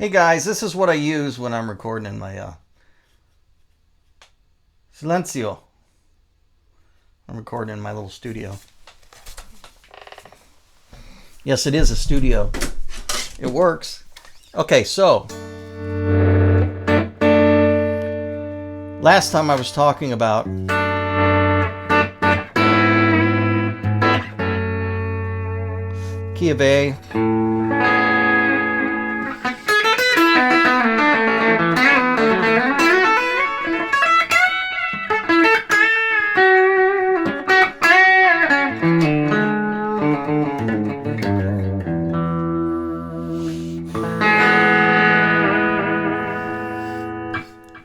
Hey guys, this is what I use when I'm recording in my Silencio. I'm recording in my little studio. Yes, it is a studio. It works. Okay, so last time I was talking about key of A.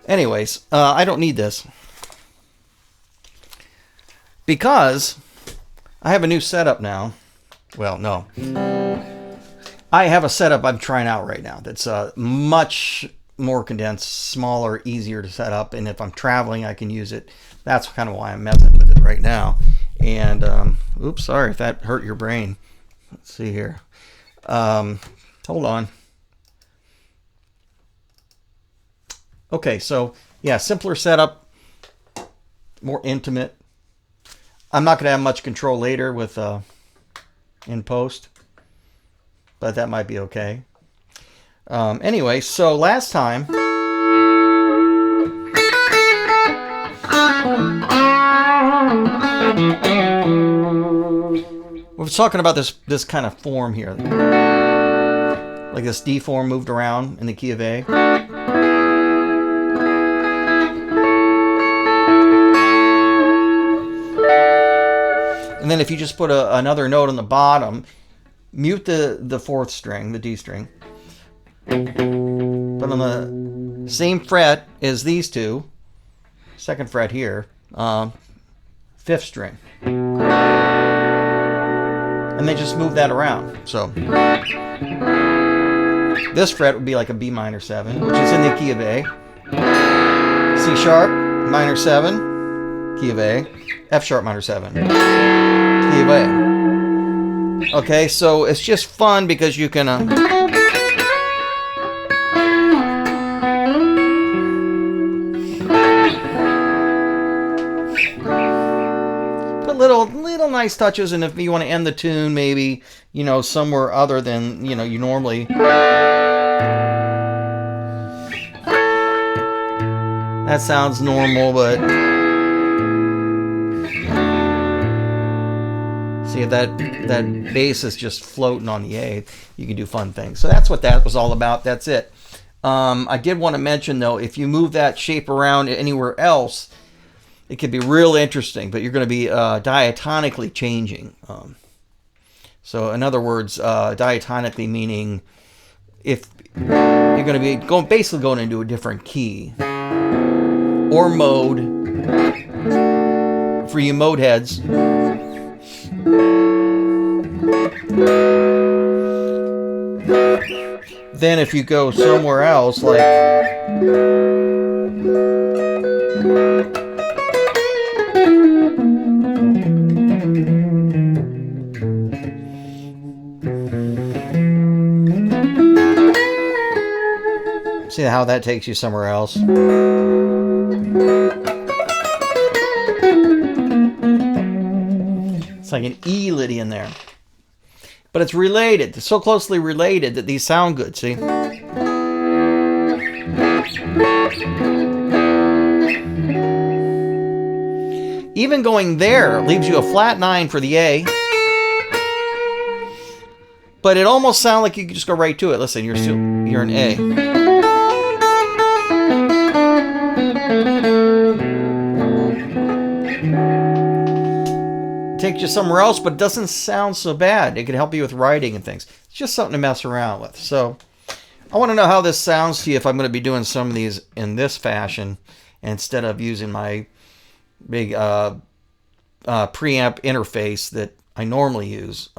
Anyways, I don't need this because I have a new setup now. Well, no. I have a setup I'm trying out right now that's much more condensed, smaller, easier to set up, and if I'm traveling, I can use it. That's kind of why I'm messing with it right now. And, oops, sorry if that hurt your brain. Let's see here. Hold on. Okay, so yeah, simpler setup, more intimate. I'm not going to have much control later with in post, but that might be okay. Anyway, so last time we were talking about this kind of form here, like this D form moved around in the key of A. And then if you just put another note on the bottom, mute the fourth string, the D string, but on the same fret as these two, second fret here, fifth string, and then just move that around. So this fret would be like a B minor 7, which is in the key of A, C sharp minor 7, key of A, F sharp minor 7. Key of A. Okay, so it's just fun because you can put little nice touches, and if you want to end the tune, maybe somewhere other than you normally. That sounds normal, but see, if that bass is just floating on the A, you can do fun things. So that's what that was all about. That's it. I did want to mention, though, if you move that shape around anywhere else, it could be real interesting, but you're going to be diatonically changing. So in other words, diatonically meaning if you're going to be basically going into a different key or mode. For you mode heads, then if you go somewhere else, like see how that takes you somewhere else. It's like an E Lydian there. But it's related. It's so closely related that these sound good, see? Even going there leaves you a flat 9 for the A. But it almost sounds like you could just go right to it. Listen, you're an A. Takes you somewhere else, but it doesn't sound so bad. It can help you with writing and things. It's just something to mess around with. So I want to know how this sounds to you if I'm going to be doing some of these in this fashion instead of using my big preamp interface that I normally use.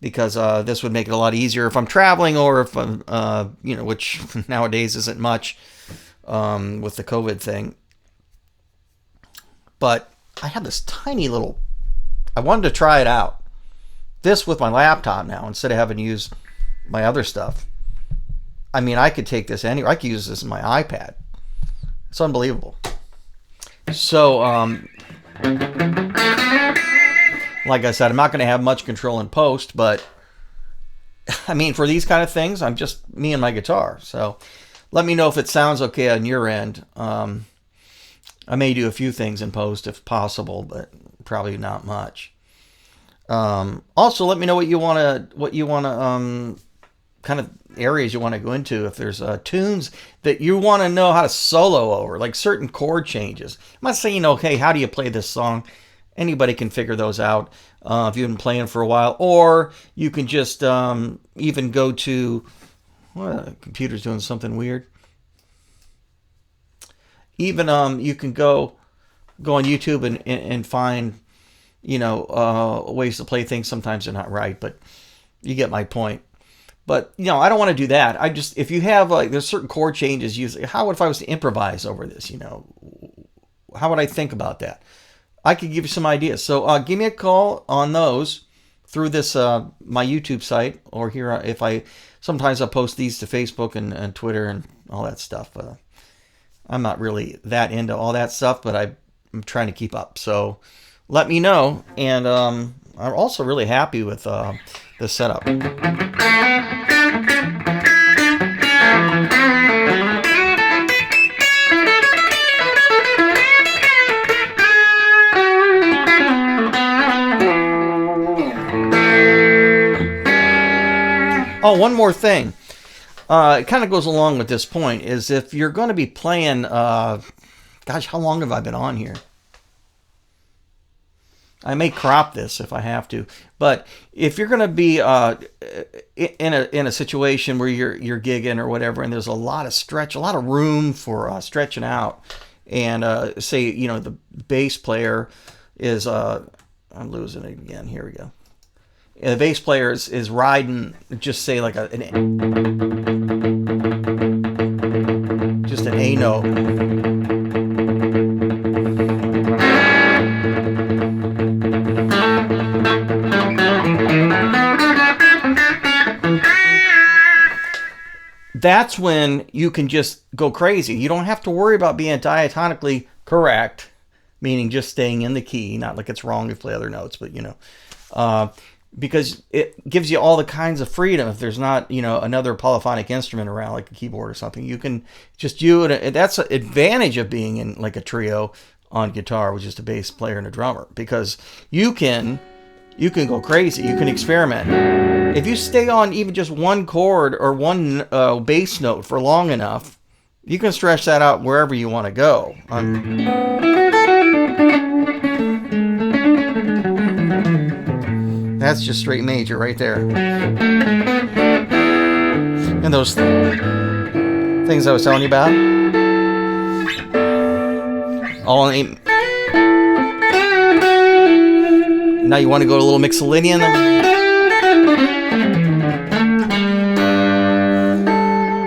Because this would make it a lot easier if I'm traveling, or if I'm, which nowadays isn't much with the COVID thing. But I have this tiny little, I wanted to try it out. This with my laptop now, instead of having to use my other stuff. I mean, I could take this anywhere. I could use this in my iPad. It's unbelievable. So, like I said, I'm not going to have much control in post, but I mean, for these kind of things, I'm just me and my guitar. So let me know if it sounds okay on your end. I may do a few things in post if possible, but probably not much. Also, let me know what you want to kind of areas you want to go into. If there's tunes that you want to know how to solo over, like certain chord changes. I'm not saying, okay, how do you play this song? Anybody can figure those out if you've been playing for a while. Or you can just even go to, well, the computer's doing something weird. Even you can go on YouTube and find, ways to play things. Sometimes they're not right, but you get my point. But, I don't want to do that. If you have, there's certain chord changes, how would if I was to improvise over this, how would I think about that? I could give you some ideas. So give me a call on those through this, my YouTube site, or here, sometimes I'll post these to Facebook and Twitter and all that stuff. I'm not really that into all that stuff, but I'm trying to keep up. So let me know. And I'm also really happy with the setup. Oh, one more thing. It kind of goes along with this point, is if you're going to be playing, gosh, how long have I been on here? I may crop this if I have to, but if you're going to be in a situation where you're gigging or whatever, and there's a lot of room for stretching out, and say the bass player is I'm losing it again. Here we go. The bass player is riding, just say like just an A note. That's when you can just go crazy. You don't have to worry about being diatonically correct, meaning just staying in the key, not like it's wrong if you play other notes, but because it gives you all the kinds of freedom. If there's not, another polyphonic instrument around, like a keyboard or something, you can just do it. That's an advantage of being in like a trio on guitar with just a bass player and a drummer, because you can go crazy. You can experiment. If you stay on even just one chord or one bass note for long enough, you can stretch that out wherever you want to go. That's just straight major right there. And those things I was telling you about. All in. Now you want to go to a little Mixolydian.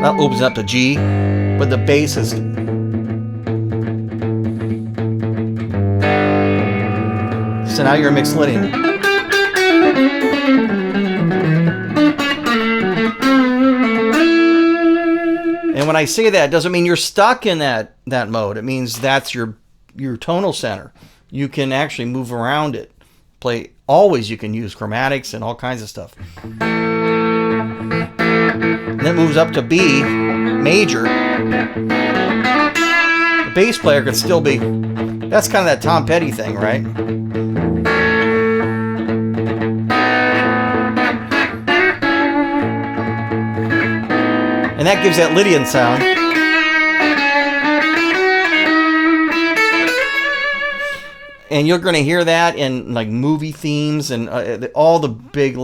That opens up to G, but the bass is. So now you're a Mixolydian. And when I say that, it doesn't mean you're stuck in that mode. It means that's your tonal center. You can actually move around it. You can use chromatics and all kinds of stuff. And then it moves up to B major. The bass player could still be. That's kind of that Tom Petty thing, right? And that gives that Lydian sound. And you're going to hear that in like movie themes and all the big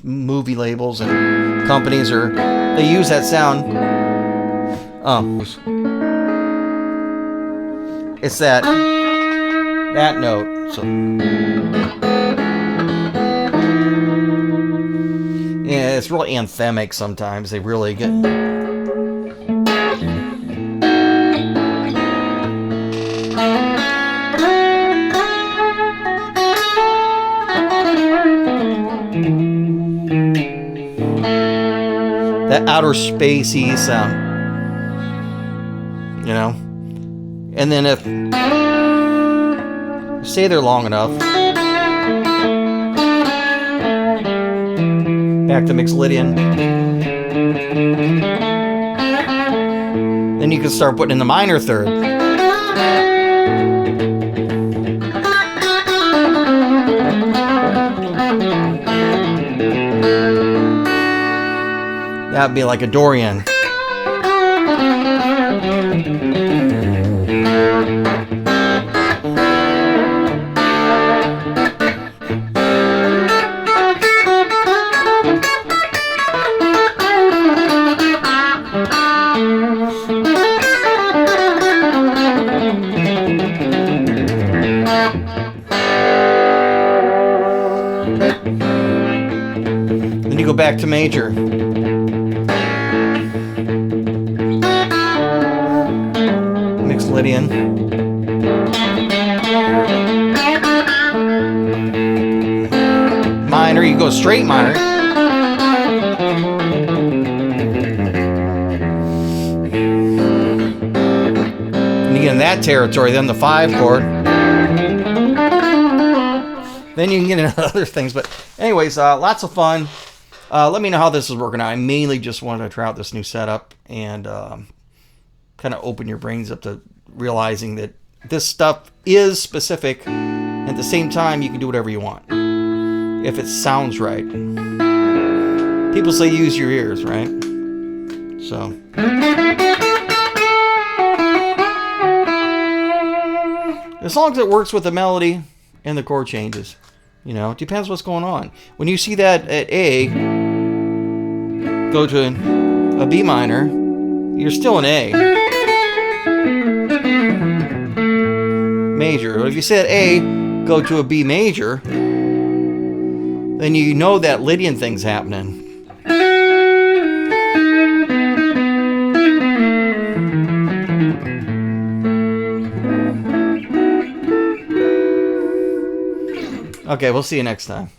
movie labels and companies they use that sound. It's that note. So yeah, it's really anthemic sometimes. They really get. that outer spacey sound. You know? And then if you stay there long enough, back to mixed Lydian, then you can start putting in the minor third. That would be like a Dorian. Then you go back to major. Mixed Lydian. Minor, you go straight minor. And you get in that territory, then the 5 chord. Then you can get into other things. But anyways, lots of fun. Let me know how this is working out. I mainly just wanted to try out this new setup and kind of open your brains up to realizing that this stuff is specific. At the same time, you can do whatever you want if it sounds right. People say use your ears, right? So as long as it works with the melody and the chord changes, you know, it depends what's going on. When you see that at A go to a B minor, you're still in A major. But if you said A go to a B major, then you know that Lydian thing's happening. Okay, we'll see you next time.